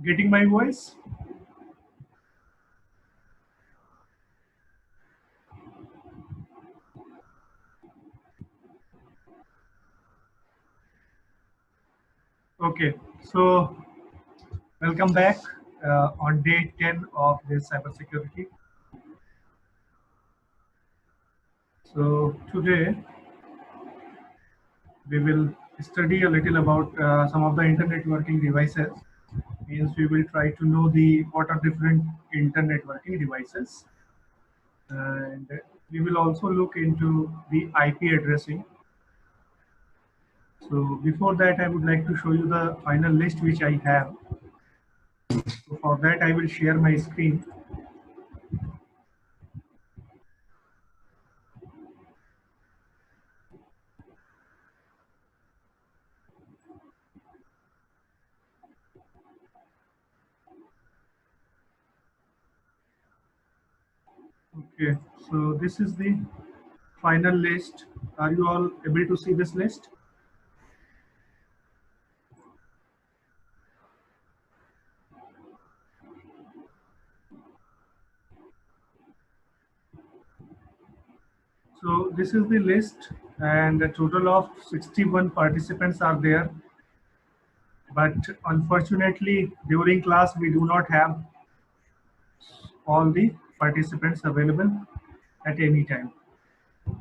Getting my voice? Okay, so welcome back on day 10 of this cybersecurity. So today we will study a little about some of the internet working devices. Means we will try to know the what are different internet working devices, and we will also look into the IP addressing. So before that, I would like to show you the final list which I have. So for that, I will share my screen. Okay, so this is the final list. Are you all able to see this list? So this is the list, and a total of 61 participants are there. But unfortunately, during class, we do not have all the participants available at any time.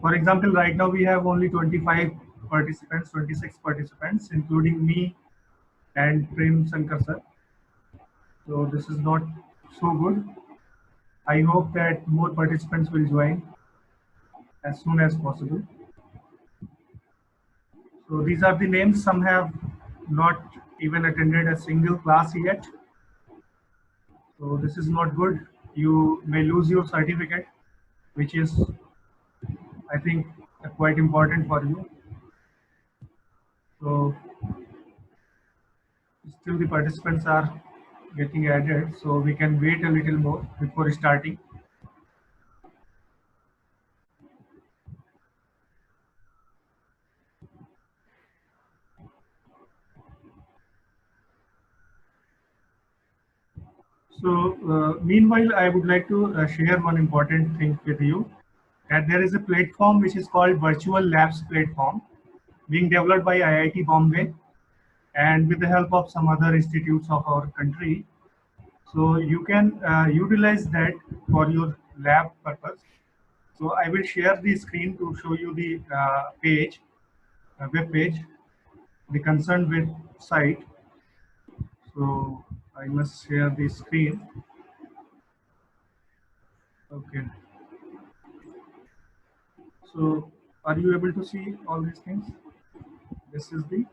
For example, right now we have only 25 participants, 26 participants, including me and Prem Shankar sir. So this is not so good. I hope that more participants will join as soon as possible. So these are the names. Some have not even attended a single class yet. So this is not good. You may lose your certificate, which is, I think, quite important for you. So still the participants are getting added, so we can wait a little more before starting. So meanwhile, I would like to share one important thing with you. That there is a platform which is called Virtual Labs platform, being developed by IIT Bombay and with the help of some other institutes of our country. So you can utilize that for your lab purpose. So I will share the screen to show you the page, web page, the concerned website. So I must share the screen. Okay. So are you able to see all these things? This is the,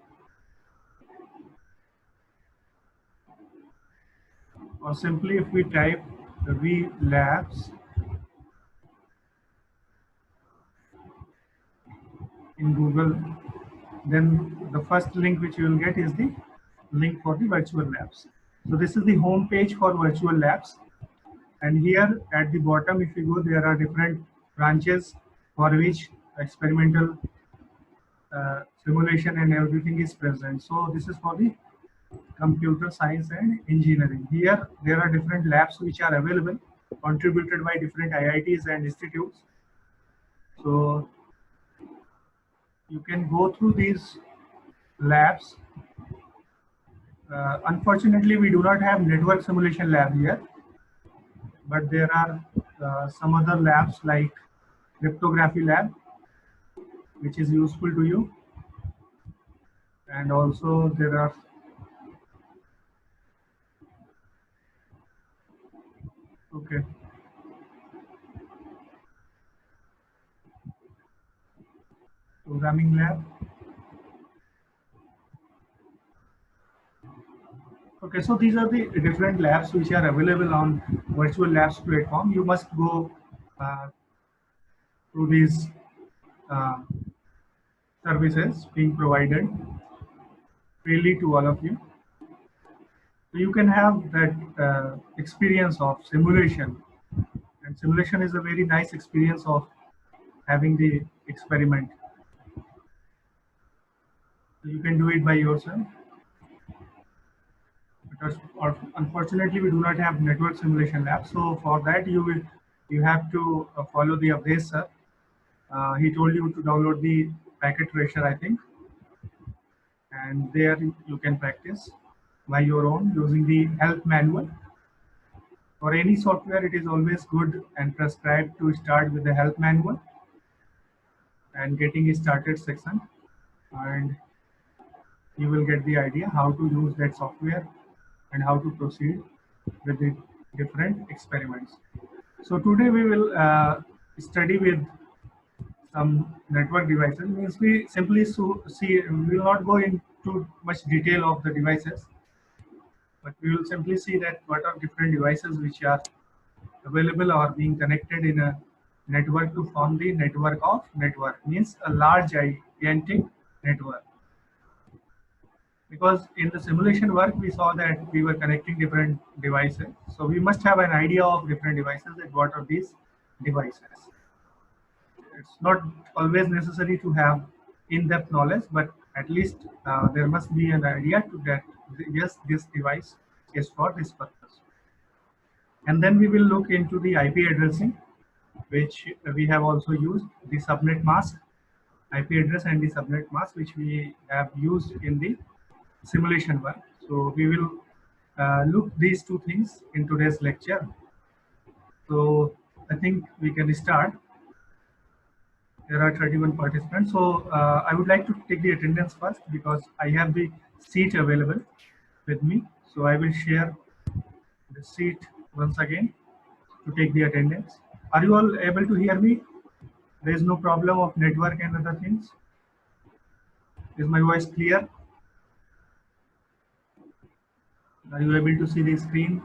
or simply if we type V Labs in Google, then the first link which you will get is the link for the virtual labs. So this is the home page for virtual labs. And here at the bottom, if you go, there are different branches for which experimental simulation and everything is present. So this is for the computer science and engineering. Here there are different labs which are available, contributed by different IITs and institutes. So you can go through these labs. Unfortunately, we do not have network simulation lab here, but there are some other labs like cryptography lab, which is useful to you. And also there are, okay, programming lab. Okay, so these are the different labs which are available on virtual labs platform. You must go uh, through these uh, services being provided freely to all of you. So you can have that experience of simulation, and simulation is a very nice experience of having the experiment. You can do it by yourself. Because unfortunately we do not have network simulation lab. So for that you have to follow the updates, sir. He told you to download the packet tracer, I think, and there you can practice by your own using the help manual. For any software, it is always good and prescribed to start with the help manual and getting started section, and you will get the idea how to use that software and how to proceed with the different experiments. So today we will study with some network devices. Means we simply see, we will not go into much detail of the devices, but we will simply see that what are different devices which are available or being connected in a network to form the network of network, means a large gigantic network. Because in the simulation work we saw that we were connecting different devices, so we must have an idea of different devices, that what are these devices. It's not always necessary to have in-depth knowledge, but at least there must be an idea to that yes, this device is for this purpose. And then we will look into the IP addressing, which we have also used, the subnet mask, IP address and the subnet mask, which we have used in the simulation work. So we will look these two things in today's lecture. So I think we can start. There are 31 participants. So I would like to take the attendance first because I have the seat available with me. So I will share the seat once again to take the attendance. Are you all able to hear me? There is no problem of network and other things. Is my voice clear? Are you able to see the screen?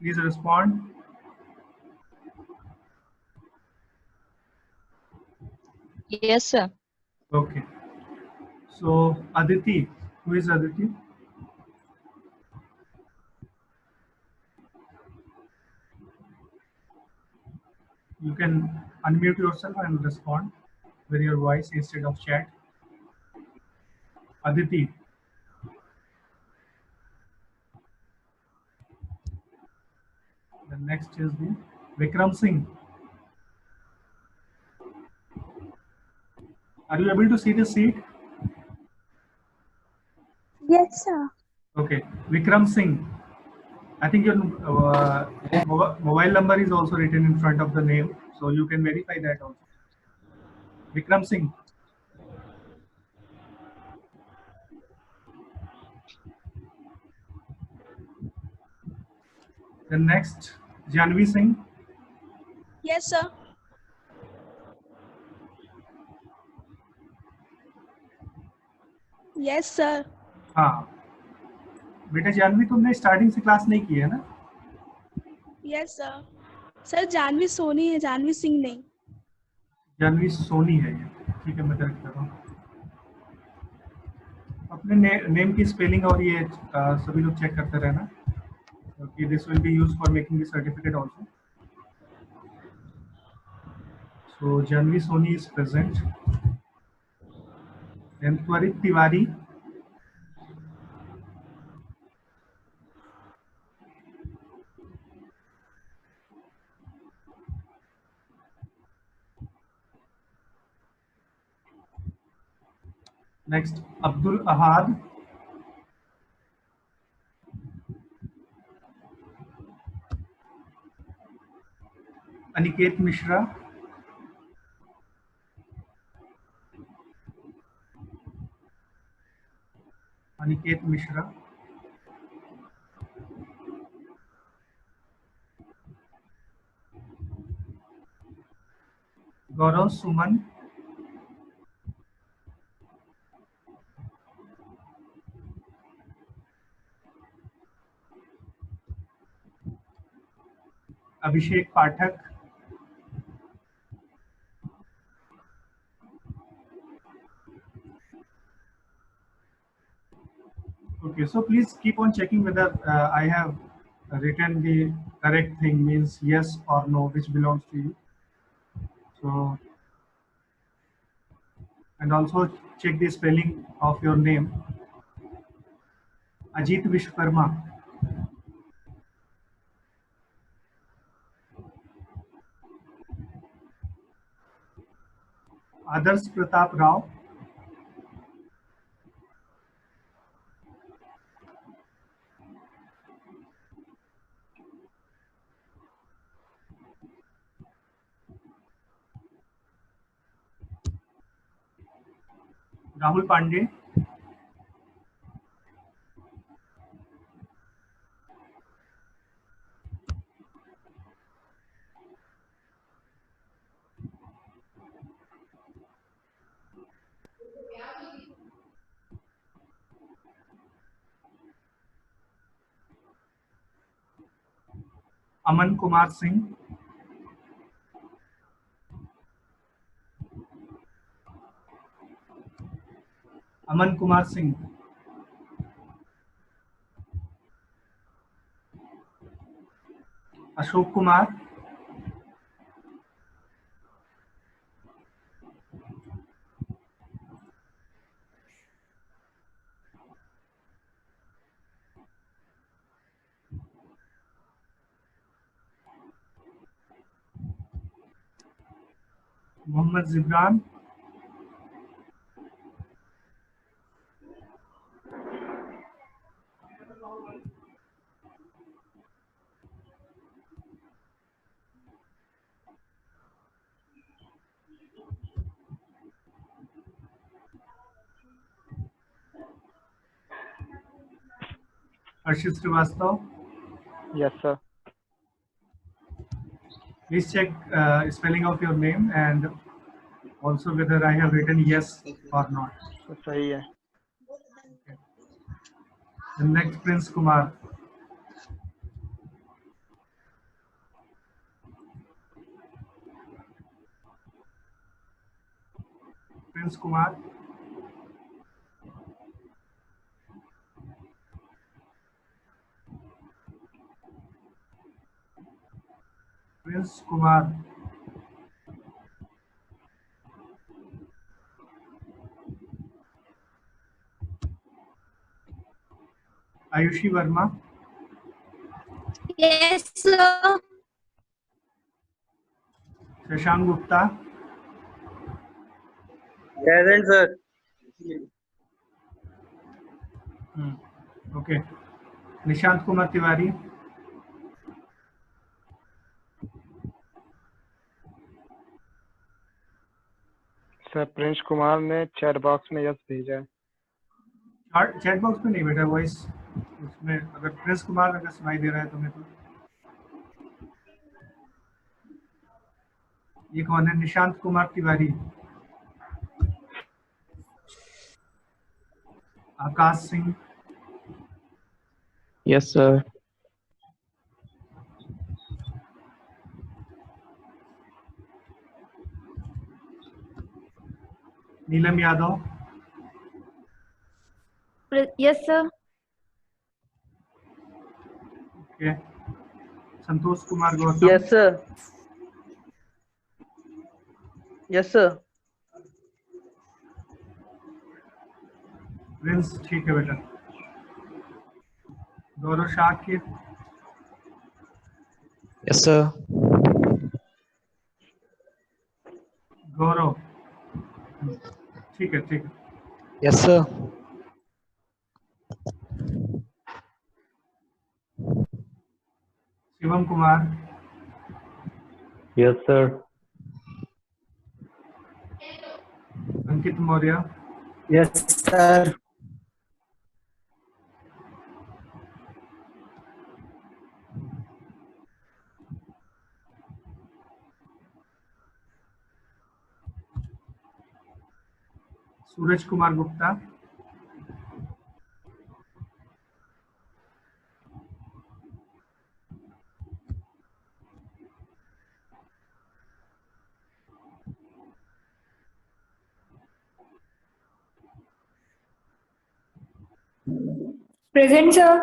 Please respond. Yes, sir. Okay. So Aditi, who is Aditi? You can unmute yourself and respond with your voice instead of chat. Aditi. The next is the Vikram Singh. Are you able to see the seat? Yes, sir. Okay. Vikram Singh. I think your mobile number is also written in front of the name, so you can verify that also. Vikram Singh. The next, Janvi Singh. Yes, sir. Yes, sir. हाँ बेटा जानवी, तुमने starting से class नहीं की है ना? Yes, sir. Sir Janvi Soni है, जानवी सिंह नहीं. जानवी सोनी है ये. ठीक है, मैं करेक्ट कर रहा हूँ. अपने नेम की स्पेलिंग और ये सभी लोग चेक करते रहना, क्योंकि this will be used for making the certificate also. So Janvi Soni is present. Then Tvarit Tiwari. Next, Abdul Ahad. Aniket Mishra. Aniket Mishra. Gaurav Suman. Abhishek Pathak. Okay, so please keep on checking whether I have written the correct thing, means yes or no, which belongs to you. So, and also check the spelling of your name. Ajit Vishwakarma. Adarsh Pratap Rao. Rahul Pandey. Aman Kumar Singh. Aman Kumar Singh. Ashok Kumar. Mohammad Zibran. Arshit Srivastava. Yes, sir. Please check spelling of your name and also whether I have written yes or not. तो सही है. The next Prince Kumar. Prince Kumar. Prince Kumar. Ayushi Verma. Yes, sir. Shashank Gupta. Present, sir. Okay. Nishant Kumar Tiwari. Sir Prince Kumar ने chat box में yes भेजा है. Chat box में नहीं बेटा, वॉइस उसमें अगर प्रिंस कुमार अगर सुनाई दे रहा है तुम्हें तो. ये कौन है? Nishant Kumar Tiwari. Akash Singh. Yes, sir. Neelam Yadav. Yes, sir. Okay. Santosh Kumar Gautam. Yes, sir. Yes, sir. Prince ठीक है बेटा. गौरव शाकिर. Yes, sir. गौरव. ठीक है ठीक है. Yes, sir. Shivam Kumar. Yes, sir. अंकित Maurya. Yes, sir. Suraj Kumar Gupta. Present, sir.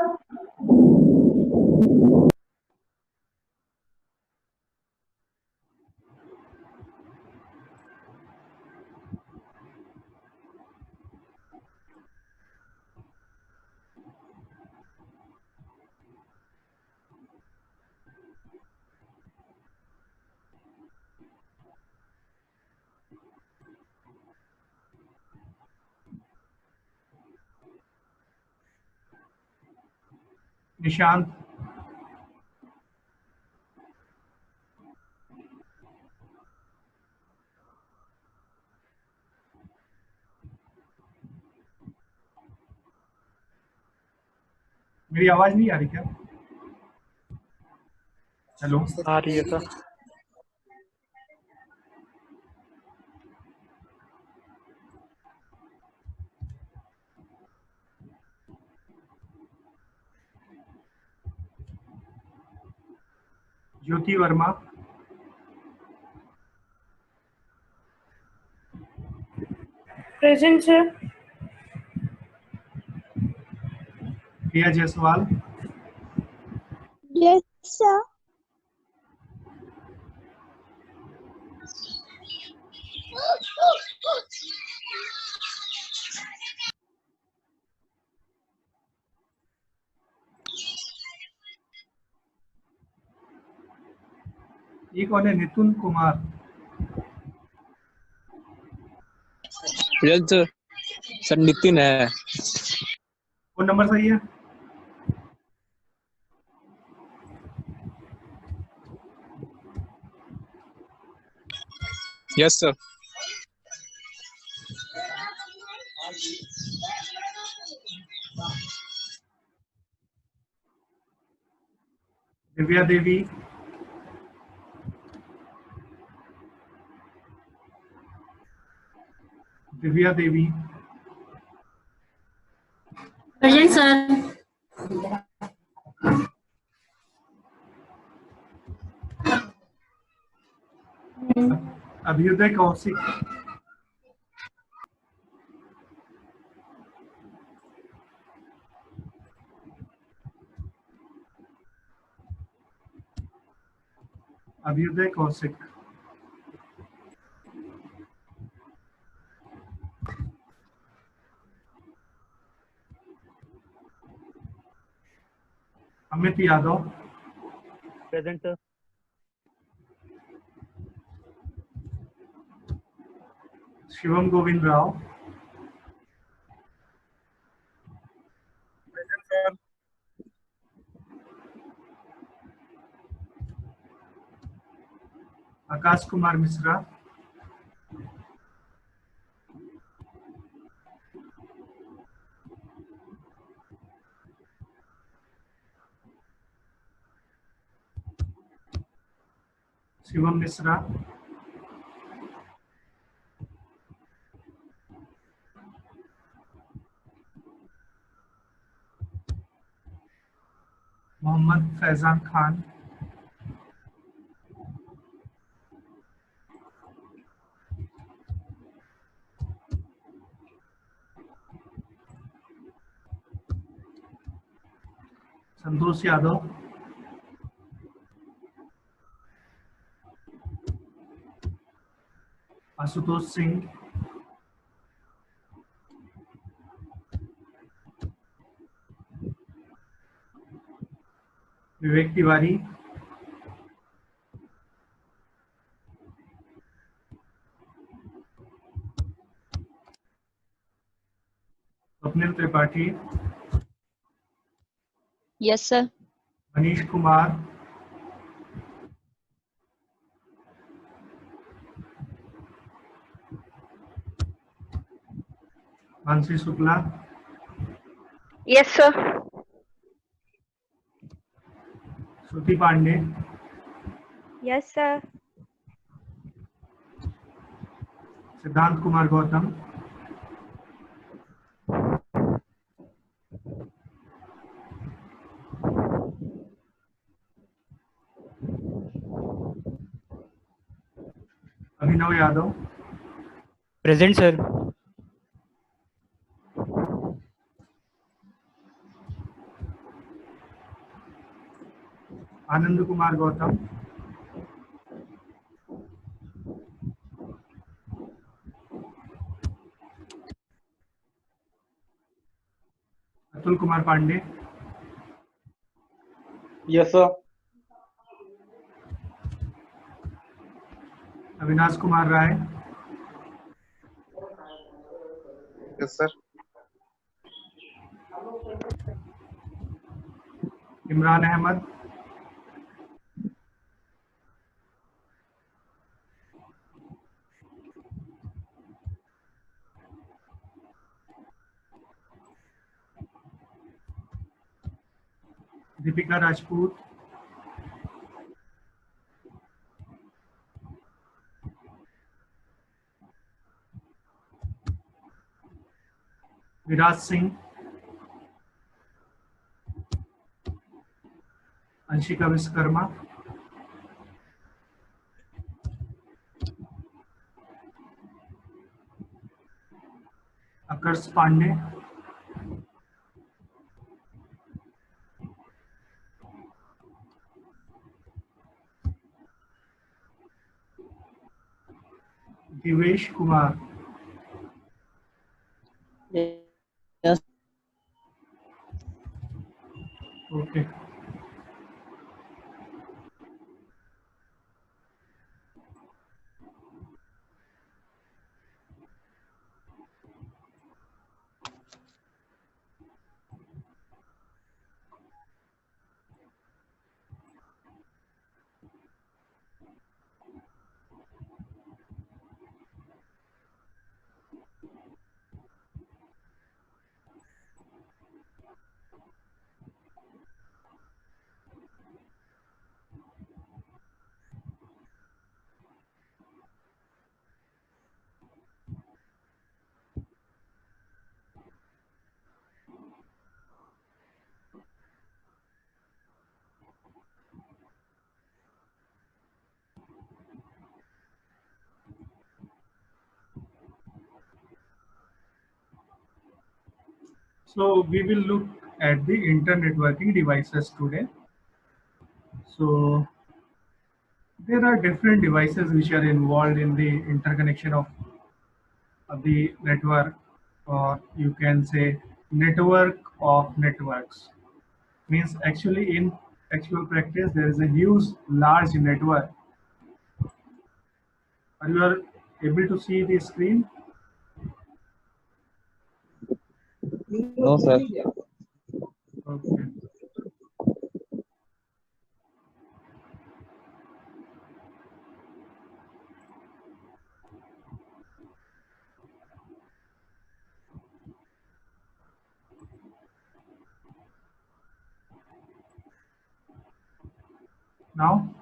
Nishant, मेरी आवाज नहीं आ रही क्या? हेलो, आ रही है sir. Jyoti Verma, Present, sir. Priya Jaiswal, Yes, sir. ये कौन है? Nitin Kumar, present sir. Sir Nitin है। फोन नंबर सही है? Yes sir. Divya Devi, Divya Devi, Present, sir. Abhyuday Kaushik, Abhyuday Kaushik, Amit Yadav, Present, sir. Shivam Govind Rao, Akash Kumar Mishra, Shivam Mishra, Mohammad Faizan Khan, Santosh Yadav, Ashutosh Singh, Vivek Tiwari, Swapnil Tripathi, Yes, sir. Manish Kumar, Mansi Shukla, Yes, sir. Shruti Pandey, Yes, sir. Siddhant Kumar Gautam, Abhinav Yadav, Present, sir. Anand Kumar Gautam, Atul Kumar Pandey, yes sir. Avinash Kumar Rai, yes sir. Imran Ahmed, Deepika Rajput, Viraj Singh, Anshika Vishwakarma, Aakarsh Pandey, Divesh Kumar, Yes. Okay. So we will look at the internetworking devices today. So there are different devices which are involved in the interconnection of the network, or you can say network of networks. Means actually in actual practice there is a huge large network. Are you able to see the screen? No, sir. Okay. Now,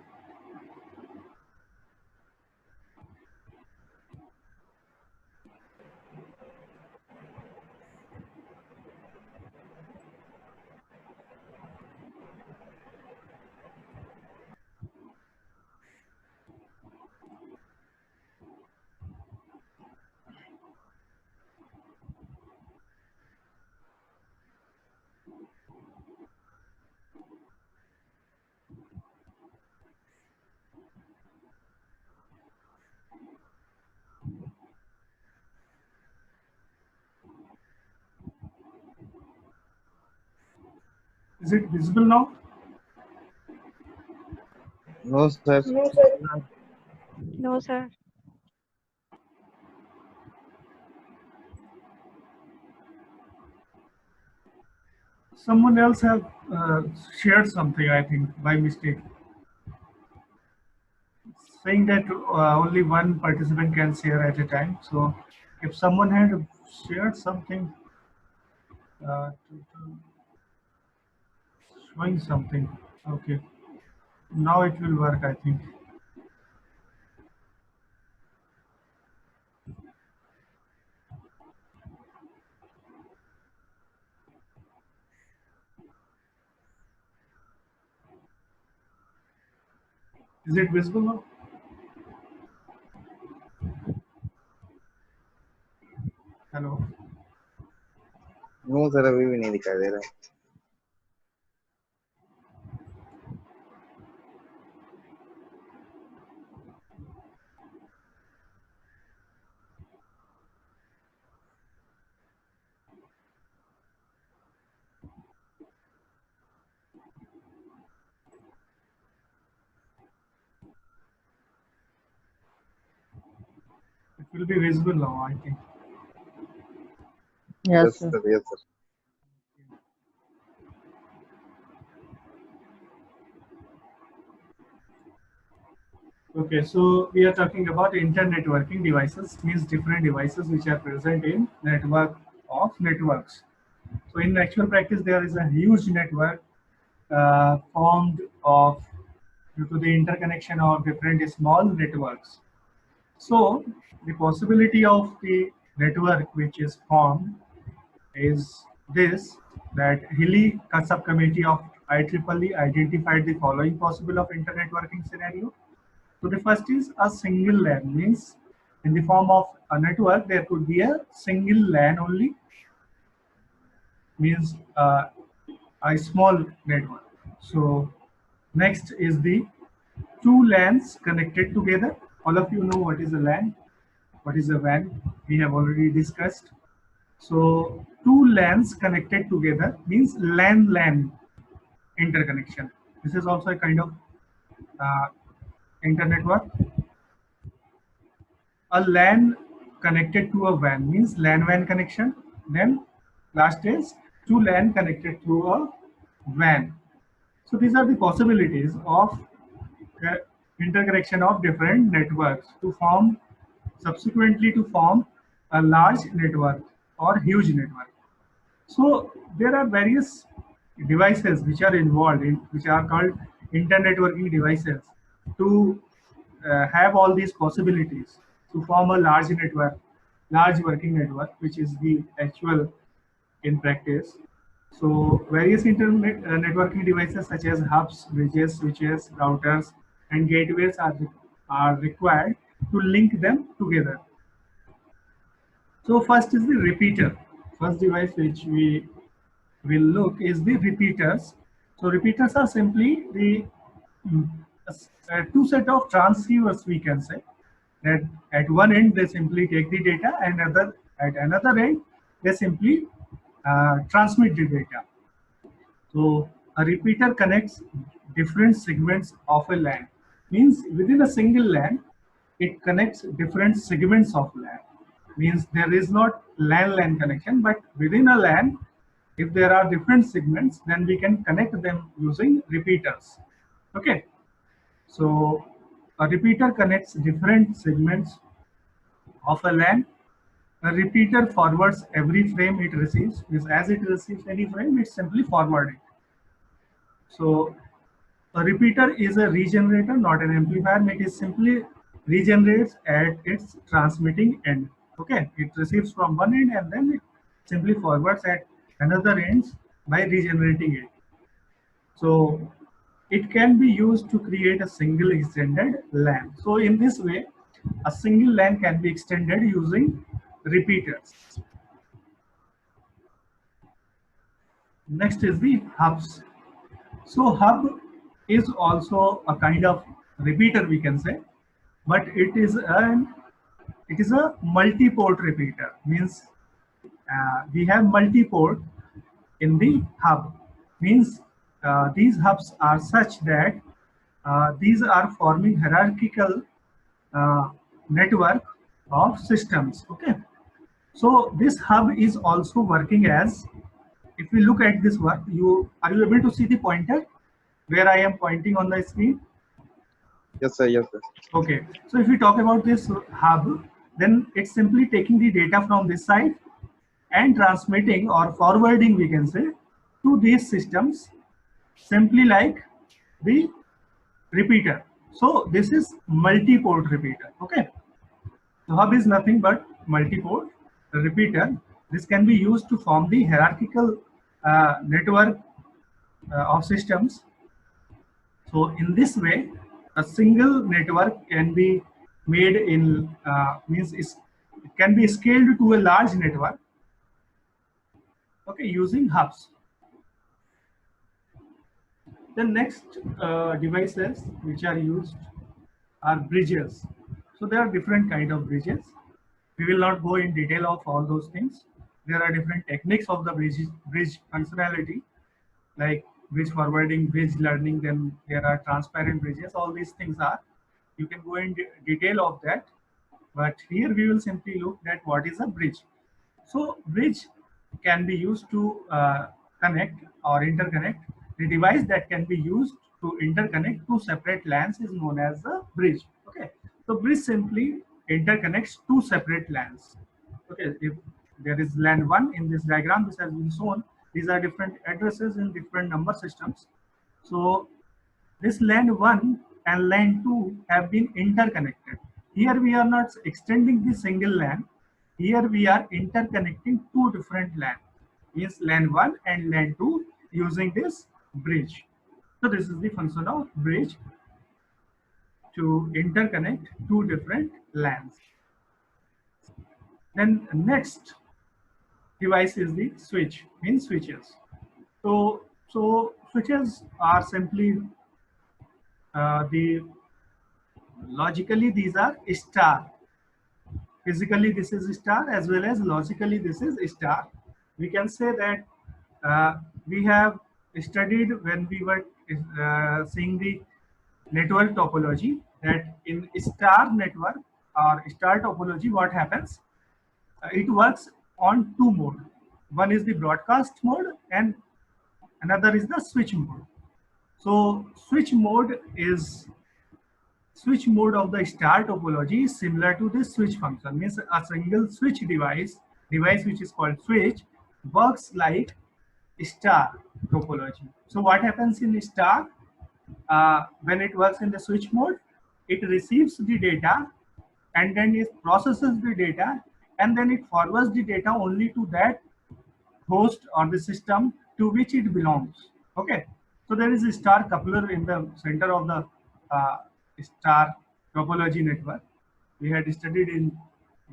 is it visible now? No, sir. No, sir. No, sir. Someone else have shared something, I think, by mistake, saying that only one participant can share at a time. So if someone had shared something, showing something, okay, now it will work, I think. Is it visible now? Hello. No, sir. अभी भी नहीं दिखाई दे रहा। will be visible now, I think. Yes, sir. Yes, sir. Okay, so we are talking about internetworking devices, means different devices which are present in network of networks. So in actual practice, there is a huge network formed of due to the interconnection of different small networks. So the possibility of the network which is formed is this, that Hilly subcommittee of IEEE identified the following possible of internet working scenario. So the first is a single LAN, means in the form of a network there could be a single LAN only, means a small network. So next is the two LANs connected together. All of you know what is a LAN, what is a WAN, we have already discussed. So two LANs connected together means LAN-LAN interconnection. This is also a kind of internet network. A LAN connected to a WAN means LAN-WAN connection. Then last is two LAN connected to a WAN. So these are the possibilities of interconnection of different networks to form, subsequently to form a large network or huge network. So there are various devices which are involved in, which are called internet working devices, to have all these possibilities to form a large network, large working network, which is the actual in practice. So various internet networking devices such as hubs, bridges, switches, routers, and gateways are required to link them together. So first is the repeater. First device which we will look is the repeaters. So repeaters are simply the two set of transceivers, we can say, that at one end they simply take the data, and at another end they simply transmit the data. So a repeater connects different segments of a LAN, means within a single LAN it connects different segments of LAN, means there is not LAN-LAN connection, but within a LAN if there are different segments, then we can connect them using repeaters. Okay, so a repeater connects different segments of a LAN. A repeater forwards every frame it receives, because as it receives any frame, it simply forwards it. So a repeater is a regenerator, not an amplifier. It is simply regenerates at its transmitting end. Okay, it receives from one end and then it simply forwards at another end by regenerating it. So it can be used to create a single extended LAN. So in this way, a single LAN can be extended using repeaters. Next is the hubs. So hub is also a kind of repeater, we can say, but it is a multi-port repeater. Means we have multi-port in the hub. Means these hubs are such that these are forming hierarchical network of systems. Okay, so this hub is also working as, if we look at this work, are you able to see the pointer where I am pointing on the screen? Yes, sir. Yes, sir. Okay, so if we talk about this hub, then it's simply taking the data from this side and transmitting or forwarding, we can say, to these systems, simply like the repeater. So this is multi-port repeater. Okay, the hub is nothing but multi-port repeater. This can be used to form the hierarchical network of systems. So in this way, a single network can be made in it can be scaled to a large network. Okay, using hubs. The next devices which are used are bridges. So there are different kind of bridges. We will not go in detail of all those things. There are different techniques of the bridge functionality, like bridge forwarding, bridge learning, then there are transparent bridges. All these things are, you can go in detail of that, But here we will simply look at what is a bridge. So bridge can be used to connect or interconnect. The device that can be used to interconnect two separate LANs is known as a bridge. Okay, so bridge simply interconnects two separate LANs. Okay, if there is LAN 1 in this diagram, this has been shown. These are different addresses in different number systems. So this LAN 1 and LAN 2 have been interconnected. Here we are not extending the single LAN. Here we are interconnecting two different LAN. Means LAN 1 and LAN 2 using this bridge. So this is the function of bridge, to interconnect two different LANs. Then next device is the switch, means switches. So switches are simply logically these are star. Physically this is star, as well as logically this is star. We can say that we have studied when we were seeing the network topology, that in star network or star topology, what happens? It works on two modes. One is the broadcast mode and another is the switch mode. So switch mode of the star topology is similar to this switch function. Means a single switch device which is called switch, works like star topology. So what happens in star? When it works in the switch mode, it receives the data and then it processes the data, and then it forwards the data only to that host or the system to which it belongs. Okay, so there is a star coupler in the center of the star topology network. We had studied in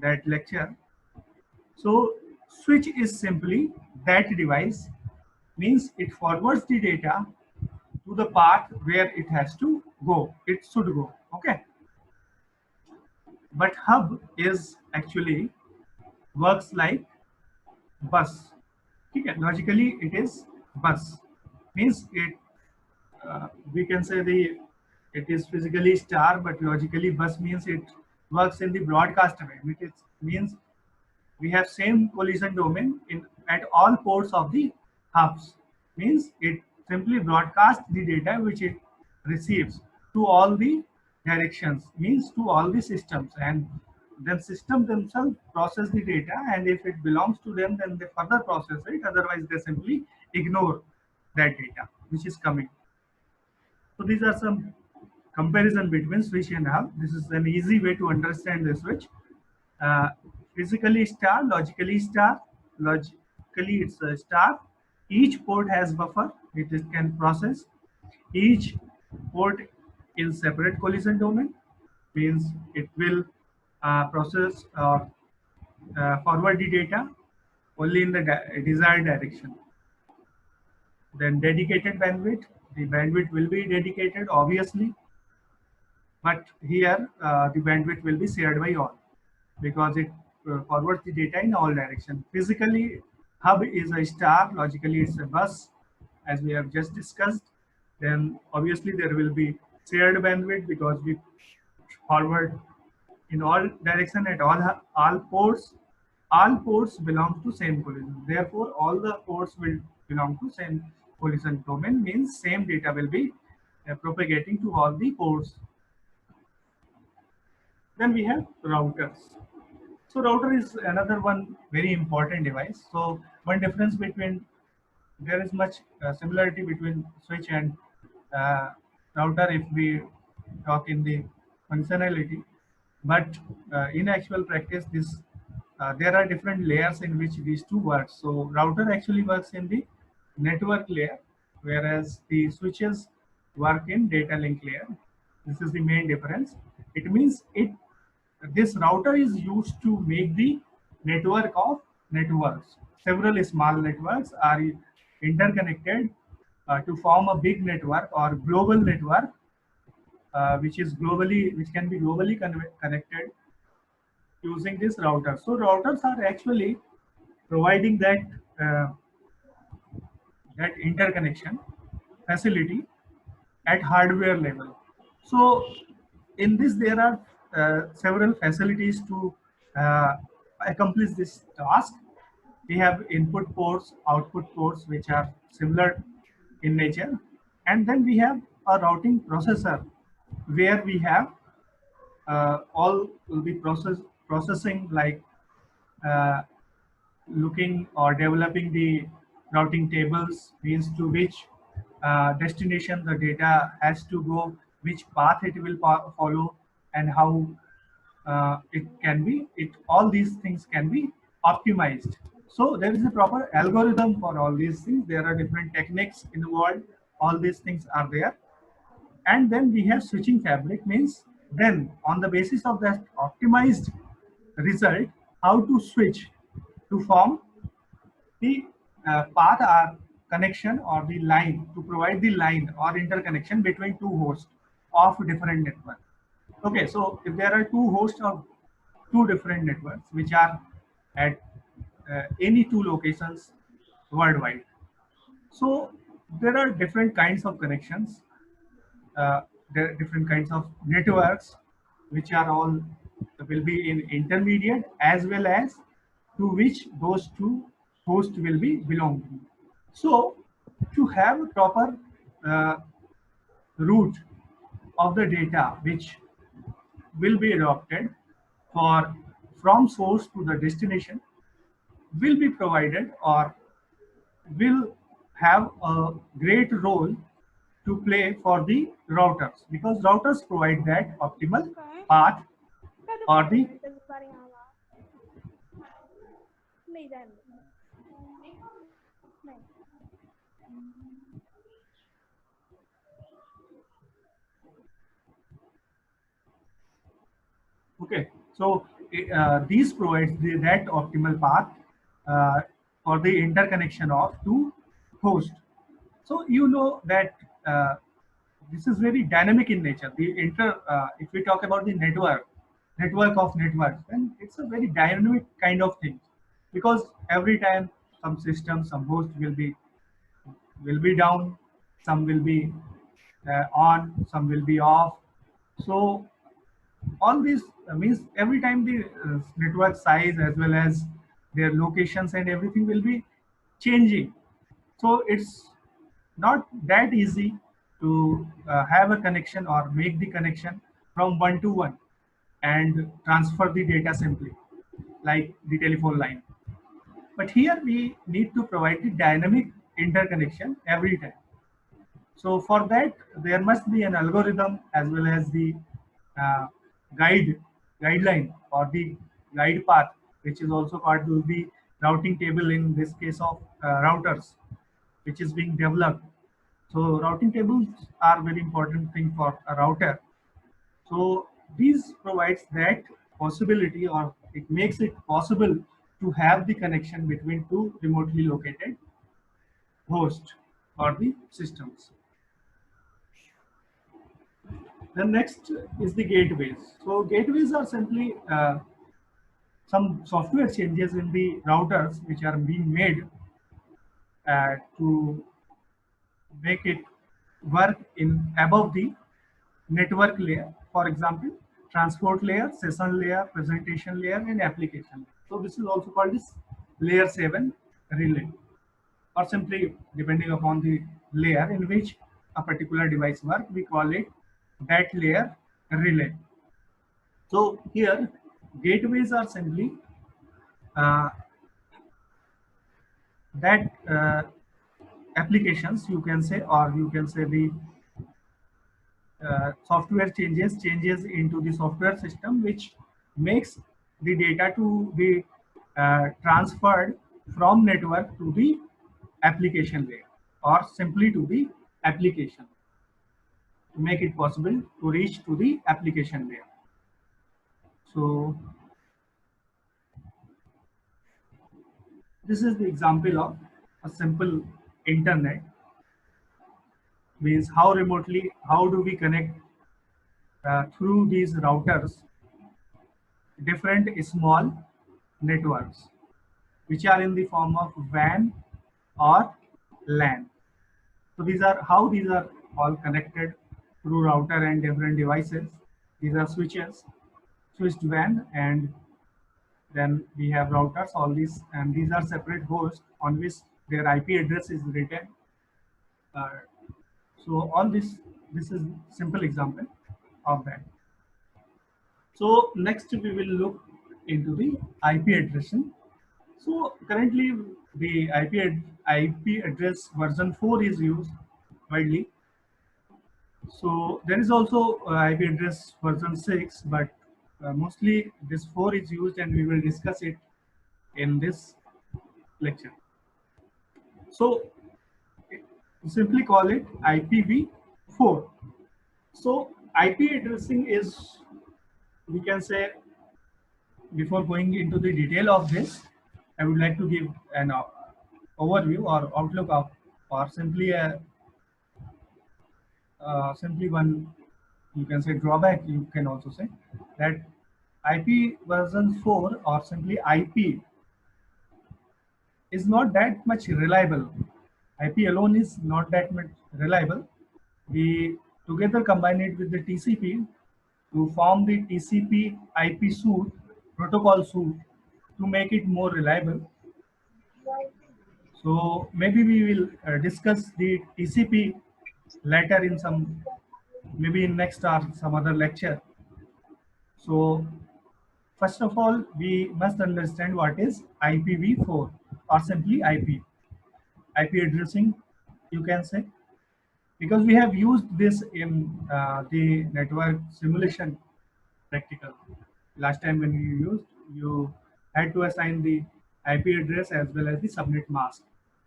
that lecture. So switch is simply that device, means it forwards the data to the path where it has to go, it should go. Okay, but hub is actually works like bus. Okay, logically it is bus, means it we can say it is physically star, but logically bus means it works in the broadcast way. It means we have same collision domain at all ports of the hubs. Means it simply broadcasts the data which it receives to all the directions, means to all the systems, and then system themselves process the data, and if it belongs to them, then they further process it. Otherwise they simply ignore that data which is coming. So these are some comparison between switch and hub. This is an easy way to understand the switch. Physically star, logically star. Logically it's a star. Each port has buffer, it can process. Each port is separate collision domain, means it will process or forward the data only in the desired direction. Then dedicated bandwidth, the bandwidth will be dedicated obviously, but here the bandwidth will be shared by all, because it forwards the data in all directions. Physically hub is a star, logically it's a bus, as we have just discussed. Then obviously there will be shared bandwidth, because we forward in all direction at all ports. All ports belong to same collision, therefore all the ports will belong to same collision domain, means same data will be propagating to all the ports. Then we have routers. So router is another one very important device. So one difference between, there is much similarity between switch and router if we talk in the functionality, but in actual practice this there are different layers in which these two work. So router actually works in the network layer, whereas the switches work in data link layer. This is the main difference. It means this router is used to make the network of networks. Several small networks are interconnected to form a big network or global network, which can be globally connected using this router. So routers are actually providing that that interconnection facility at hardware level. So in this there are several facilities to accomplish this task. We have input ports, output ports, which are similar in nature. And then we have a routing processor where we have all will be processing like looking or developing the routing tables, means to which destination the data has to go, which path it will follow, and how all these things can be optimized. So there is a proper algorithm for all these things. There are different techniques in the world. All these things are there. And then we have switching fabric, means then on the basis of that optimized result, how to switch to form the path or connection or the line, to provide the line or interconnection between two hosts of different networks. Okay, so if there are two hosts of two different networks which are at any two locations worldwide, so there are different kinds of connections. There are different kinds of networks which are all will be in intermediate, as well as to which those two hosts will be belonging. So to have a proper route of the data which will be adopted from source to the destination will be provided, or will have a great role to play for the routers, because routers provide that optimal path or the okay. So these provides that optimal path for the interconnection of two hosts. So you know that this is very dynamic in nature. If we talk about the network of networks, then it's a very dynamic kind of thing, because every time some system, some host will be down, some will be on, some will be off. So all this means every time the network size as well as their locations and everything will be changing. So it's not that easy to have a connection or make the connection from one to one and transfer the data simply like the telephone line. But here we need to provide the dynamic interconnection every time. So for that, there must be an algorithm as well as the uh, guideline or the guide path, which is also part of the routing table in this case of routers, which is being developed. So routing tables are very important thing for a router. So these provides that possibility, or it makes it possible to have the connection between two remotely located hosts or the systems. The next is the gateways. So gateways are simply some software changes in the routers which are being made to make it work in above the network layer. For example, transport layer, session layer, presentation layer, and application. So this is also called this layer 7 relay, or simply depending upon the layer in which a particular device work, we call it that layer relay. So here gateways are simply that applications, you can say, or you can say the software changes into the software system, which makes the data to be transferred from network to the application layer, or simply to the application, to make it possible to reach to the application layer. So this is the example of a simple internet, means how do we connect through these routers different small networks which are in the form of WAN or LAN. So these are all connected through router and different devices. These are switches. switched WAN, and then we have routers, all these, and these are separate hosts on which their IP address is written. So all this is simple example of that. So next we will look into the IP addressing. So currently the IP address version 4 is used widely. So there is also IP address version 6, but mostly this 4 is used, and we will discuss it in this lecture. So simply call it IPv4. So IP addressing is, we can say, before going into the detail of this, I would like to give an overview or outlook of, or simply one, you can say, drawback, you can also say, that IP version 4 or simply IP is not that much reliable. IP alone is not that much reliable. We together combine it with the TCP to form the TCP IP suite, protocol suite, to make it more reliable. So maybe we will discuss the TCP later in some, maybe in next or some other lecture. So first of all, we must understand what is IPv4 or simply IP. IP addressing, you can say, because we have used this in the network simulation practical. Last time when you had to assign the IP address as well as the subnet mask.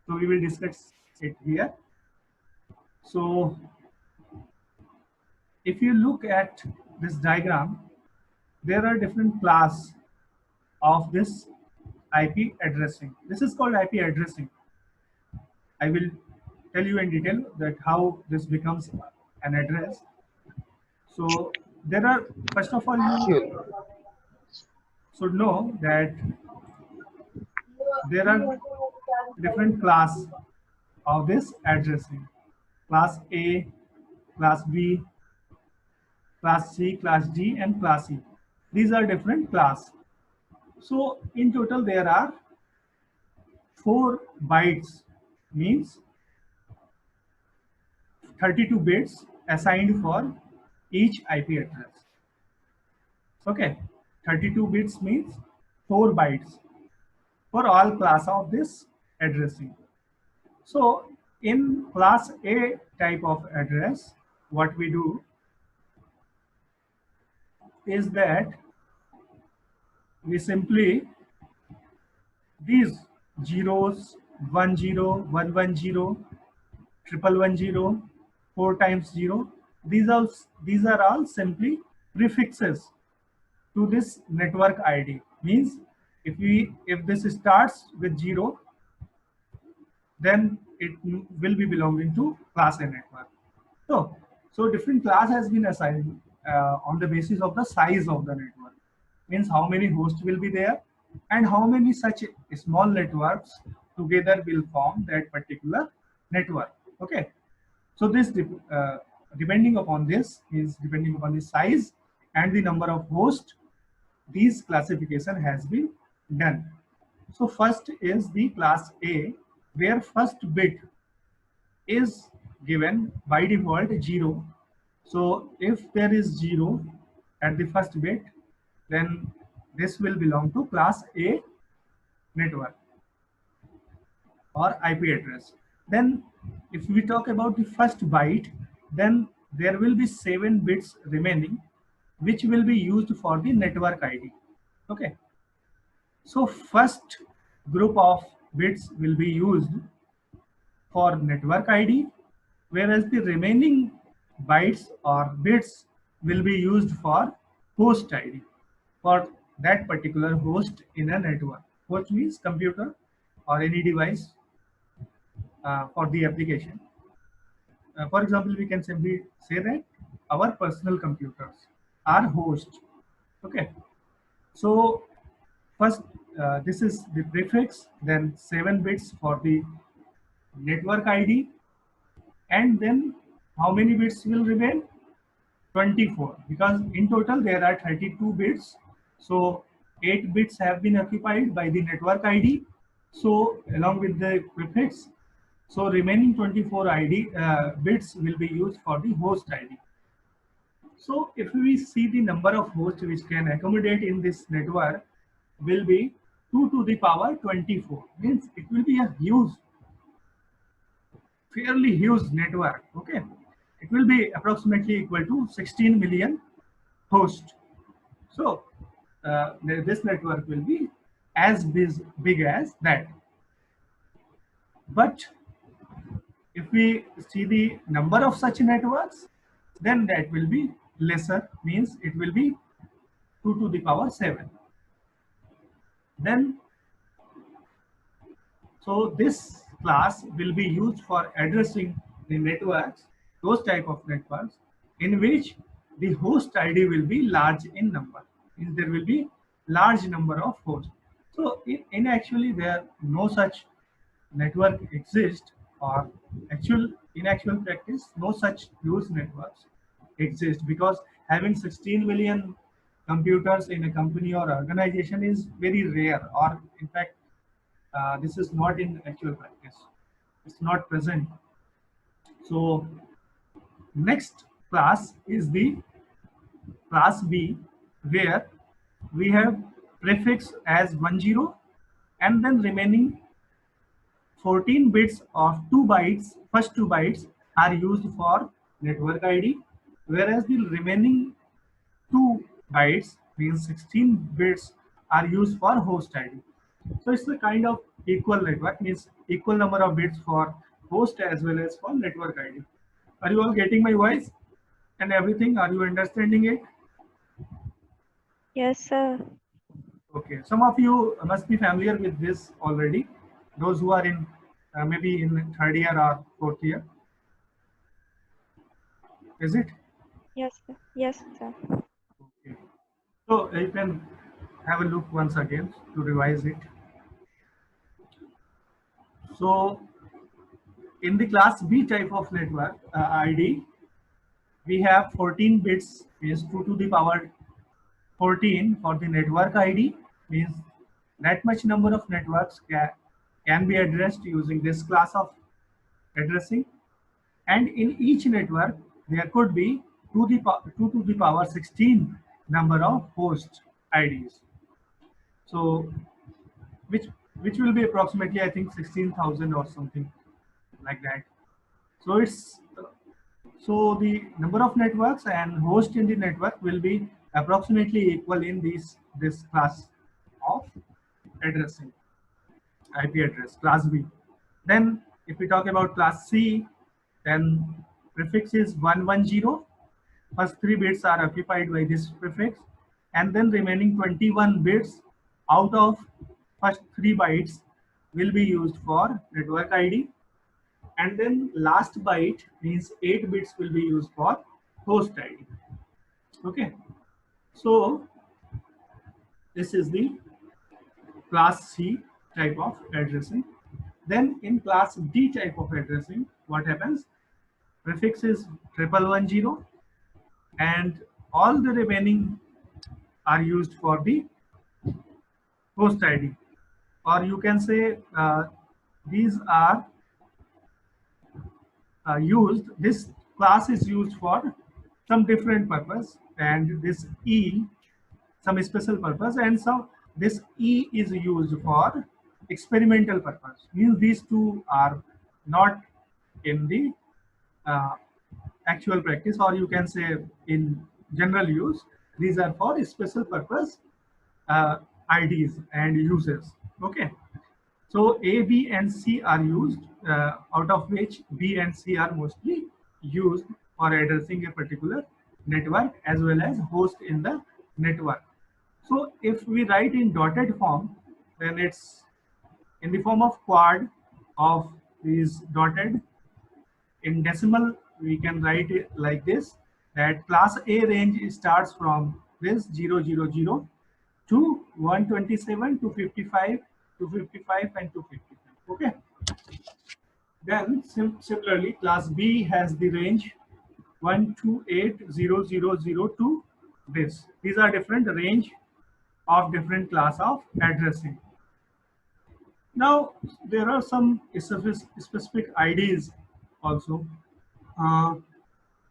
So we will discuss it here. So if you look at this diagram, there are different class of this IP addressing. This is called IP addressing. I will tell you in detail that how this becomes an address. So there are, first of all, you should know that there are different class of this addressing. Class A, class B, class C, class D, and class E. These are different class. So in total there are 4 bytes, means 32 bits assigned for each IP address. Okay, 32 bits means 4 bytes for all class of this addressing. So in class A type of address, what we do is that we simply, these zeros, 10, 110, 111, 4 times 0, these are all simply prefixes to this network ID. Means if this starts with 0, then it will be belonging to class A network. So different class has been assigned on the basis of the size of the network. Means how many hosts will be there and how many such small networks together will form that particular network. Okay, so this depending upon this is depending upon the size and the number of hosts, these classification has been done. So first is the class A, where first bit is given by default 0. So if there is 0 at the first bit, then this will belong to class A network or IP address. Then if we talk about the first byte, then there will be 7 bits remaining, which will be used for the network ID. Okay, so first group of bits will be used for network ID, whereas the remaining bytes or bits will be used for host ID, for that particular host in a network. Host means computer or any device for the application. For example, we can simply say that our personal computers are hosts. Okay, so first this is the prefix, then 7 bits for the network ID, and then how many bits will remain? 24, because in total there are 32 bits. So 8 bits have been occupied by the network ID. So along with the prefix, so remaining 24 bits will be used for the host ID. So if we see the number of hosts which can accommodate in this network will be 2 to the power 24. Means it will be a huge, fairly huge network. Okay, it will be approximately equal to 16 million hosts. So this network will be as big as that. But if we see the number of such networks, then that will be lesser, means it will be 2 to the power 7. Then, so this class will be used for addressing the networks, those type of networks in which the host ID will be large in number. Means there will be large number of hosts. So in actually there no such network exists, or in actual practice no such huge networks exist, because having 16 million computers in a company or organization is very rare, or in fact this is not in actual practice, it's not present. So next class is the class B, where we have prefix as 10 and then remaining 14 bits of 2 bytes, first 2 bytes are used for network ID, whereas the remaining 2 bytes, means 16 bits, are used for host ID. So it's a kind of equal network, means equal number of bits for host as well as for network ID. Are you all getting my voice and everything? Are you understanding it? Yes, sir. Okay, some of you must be familiar with this already. Those who are in maybe in third year or fourth year. Is it? Yes, sir. Yes, sir. Okay. So you can have a look once again to revise it. So in the class B type of network ID, we have 14 bits, means 2 to the power 14 for the network ID, means that much number of networks can be addressed using this class of addressing. And in each network, there could be 2 to the power 16 number of host IDs. So which will be approximately, I think, 16,000 or something like that. So it's so the number of networks and host in the network will be approximately equal in this class of addressing, IP address, class B. Then if we talk about class C, then prefix is 110. First 3 bits are occupied by this prefix, and then remaining 21 bits out of first 3 bytes will be used for network ID, and then last byte, means 8 bits, will be used for host ID. Okay, so this is the class C type of addressing. Then in class D type of addressing, what happens? Prefix is 1110, and all the remaining are used for the host ID, or you can say these are used. This class is used for some different purpose, and this E some special purpose, and so this E is used for experimental purpose. Means these two are not in the actual practice, or you can say in general use. These are for special purpose IDs and uses. Okay, so A, B, and C are used, out of which B and C are mostly used for addressing a particular network as well as host in the network. So if we write in dotted form, then it's in the form of quad of these dotted. In decimal, we can write it like this, that class A range starts from this 000 to 127 to 55 to 55 and to 55. Okay. Then similarly, class B has the range 128.0.0.0 to this. These are different range of different class of addressing. Now there are some specific IDs also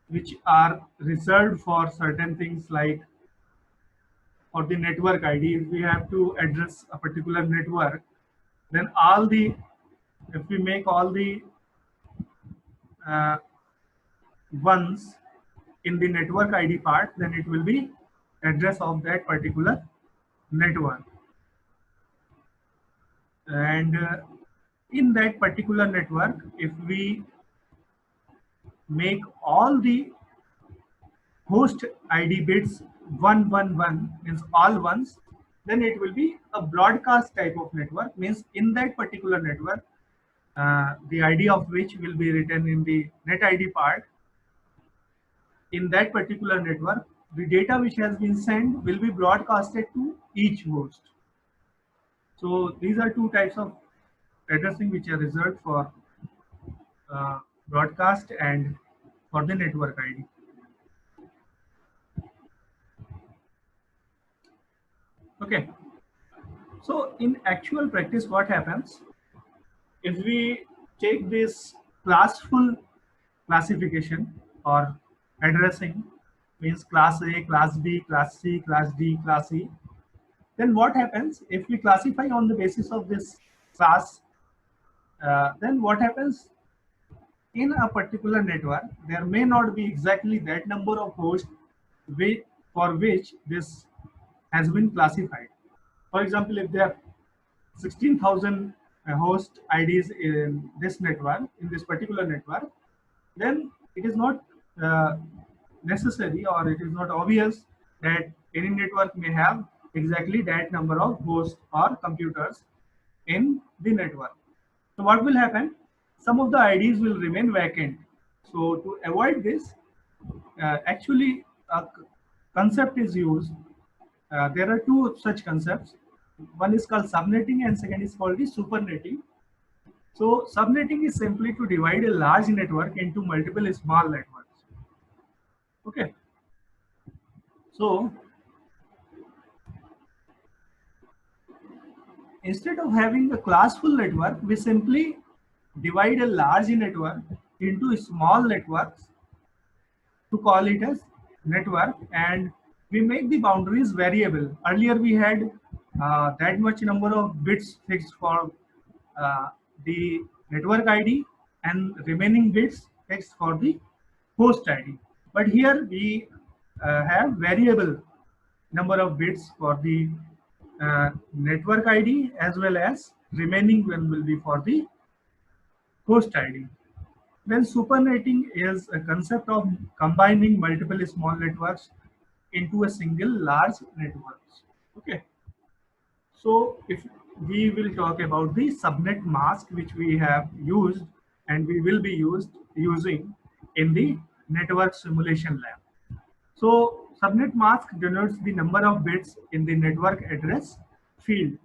which are reserved for certain things, like for the network ID. If we have to address a particular network, then if we make all the ones in the network ID part, then it will be address of that particular network. And in that particular network, if we make all the host ID bits 111, means all ones, then it will be a broadcast type of network. Means in that particular network, the ID of which will be written in the net ID part. In that particular network, the data which has been sent will be broadcasted to each host. So these are two types of addressing which are reserved for broadcast and for the network ID. Okay. So in actual practice, what happens if we take this classful classification or addressing, means class A, class B, class C, class D, class E, then what happens if we classify on the basis of this class? Then what happens in a particular network, there may not be exactly that number of hosts for which this has been classified. For example, if there are 16,000 host IDs in this network, in this particular network, then it is not necessary, or it is not obvious that any network may have exactly that number of hosts or computers in the network. So what will happen? Some of the IDs will remain vacant. So to avoid this, actually a concept is used. There are two such concepts. One is called subnetting and second is called the supernetting. So subnetting is simply to divide a large network into multiple small networks. Okay. So instead of having a classful network, we simply divide a large network into small networks to call it as network, and we make the boundaries variable. Earlier we had that much number of bits fixed for the network ID and remaining bits fixed for the host ID. But here we have variable number of bits for the network ID, as well as remaining one will be for the host ID. Then supernetting is a concept of combining multiple small networks into a single large network. Okay. So if we will talk about the subnet mask, which we have used and we will be using in the network simulation lab. So subnet mask denotes the number of bits in the network address field.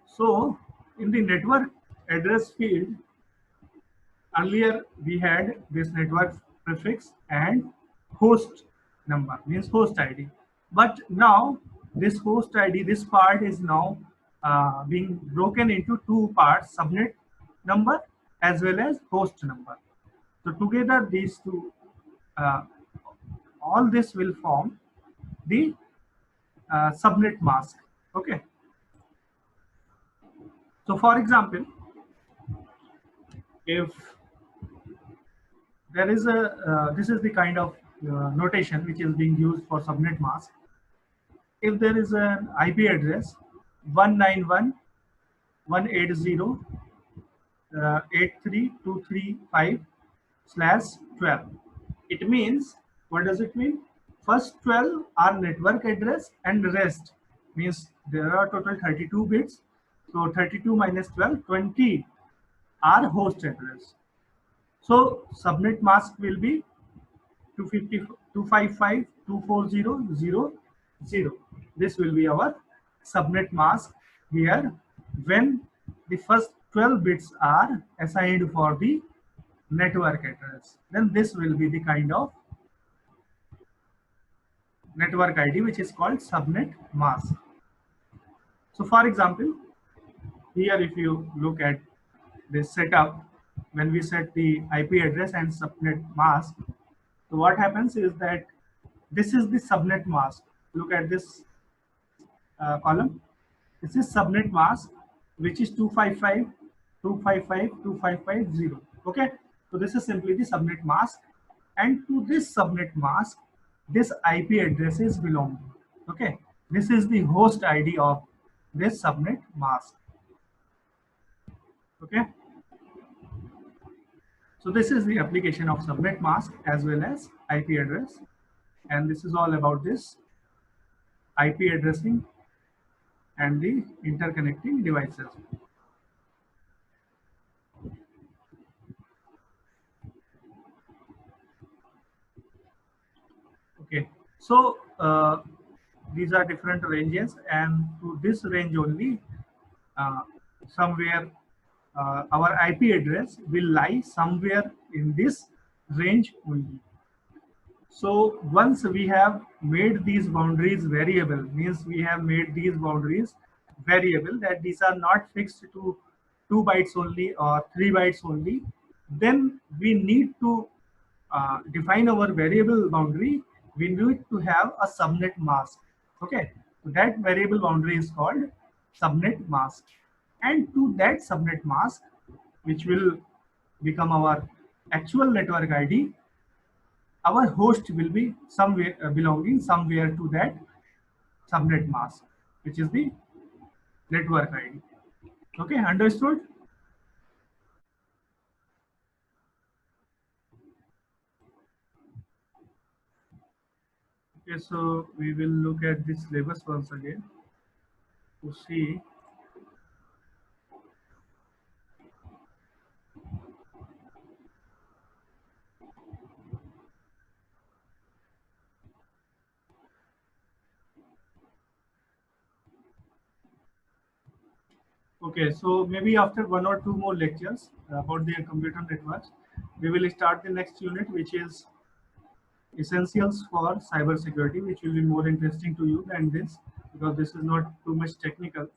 So in the network address field, earlier we had this network prefix and host number, means host ID. But now this host ID, this part is now being broken into two parts, subnet number as well as host number. So together these two, all this will form the subnet mask. Okay. So for example, if there is a, this is the kind of notation which is being used for subnet mask. If there is an IP address 191.180.83.235/12, it means, what does it mean? First 12 are network address and rest means there are total 32 bits. So 32 minus 12, 20 are host address. So subnet mask will be 255.240.0.0. This will be our subnet mask here when the first 12 bits are assigned for the network address, then this will be the kind of network ID which is called subnet mask. So for example, here if you look at this setup, when we set the IP address and subnet mask, so what happens is that this is the subnet mask. Look at this column. This is subnet mask, which is 255.255.255.0. Okay, so this is simply the subnet mask, and to this subnet mask, this IP address is belonging. Okay, this is the host ID of this subnet mask. Okay, so this is the application of subnet mask as well as IP address, and this is all about this IP addressing and the interconnecting devices. Okay, so these are different ranges, and to this range only, somewhere our IP address will lie somewhere in this range only. So once we have made these boundaries variable, means we have made these boundaries variable, that these are not fixed to 2 bytes only or 3 bytes only, then we need to define our variable boundary. We need to have a subnet mask. Okay, so that variable boundary is called subnet mask, and to that subnet mask, which will become our actual network ID, our host will be somewhere belonging somewhere to that subnet mask, which is the network ID. Okay, understood? Okay, so we will look at this syllabus once again to see. Okay, so maybe after 1 or 2 more lectures about the computer networks, we will start the next unit, which is essentials for cyber security, which will be more interesting to you than this, because this is not too much technical.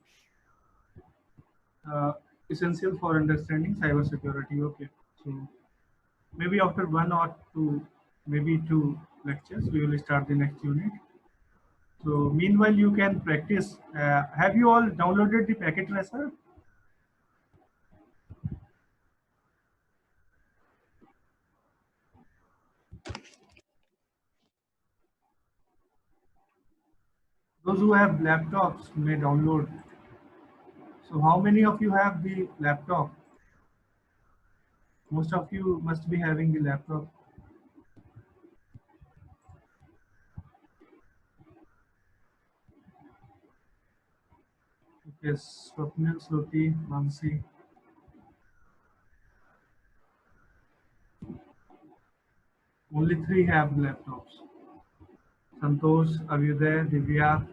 Essential for understanding cyber security. Okay, so maybe after 1 or 2, maybe 2 lectures, we will start the next unit. So meanwhile, you can practice. Have you all downloaded the packet tracer? Those who have laptops may download. So how many of you have the laptop? Most of you must be having the laptop. Yes, Swapnil, Shruti, Mansi. Only 3 have laptops. Santosh, Avyuday, Divya.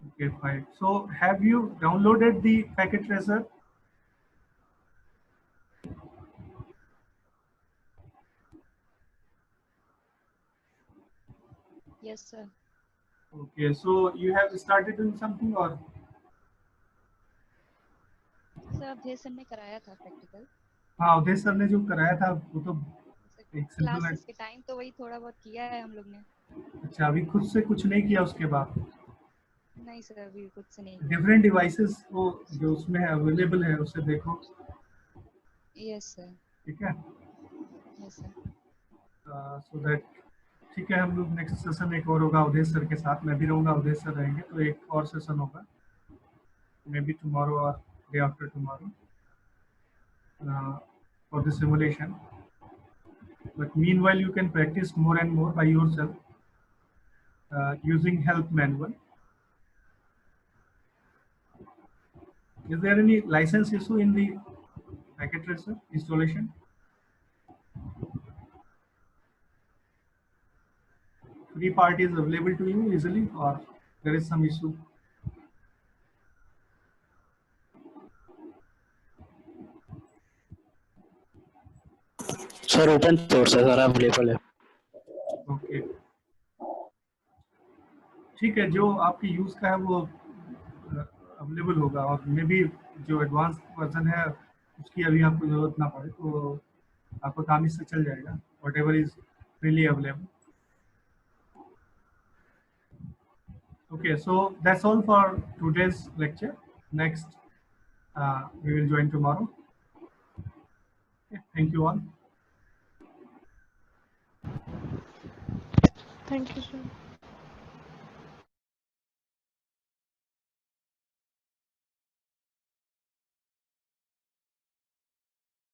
Okay, 5. So have you downloaded the packet tracer? Yes, sir. Okay, so you have started doing something, or? Sir Awadhesh sir ने कराया था practical हाँ, Awadhesh sir ने जो कराया था वो तो एक सिंपल। क्लासेस के टाइम तो वही थोड़ा बहुत किया है हम लोग ने। अच्छा, अभी खुद से कुछ नहीं किया उसके बाद? नहीं सर, अभी कुछ से नहीं। डिफरेंट डिवाइसेस को जो उसमें अवेलेबल है उसे देखो। Yes sir. ठीक है। Yes sir. सो दैट ठीक है, हम लोग नेक्स्ट सेशन एक और होगा अवधेश सर के साथ, मैं भी रहूँगा, अवधेश सर रहेंगे, तो एक और सेशन होगा मे बी टुमारो और day after tomorrow for the simulation. But meanwhile, you can practice more and more by yourself using help manual. Is there any license issue in the packet tracer installation? Free part is available to you easily, or there is some issue? Sir open source है sir, available है। Okay, ठीक है, जो आपके use का है वो available होगा, और मे बी जो एडवांस वर्जन है उसकी अभी आपको जरूरत ना पड़े, तो आपका काम इससे चल जाएगा, what ever is freely available. Okay, so that's all for today's lecture. Next, we will join tomorrow. Okay, thank you all. Thank you, sir.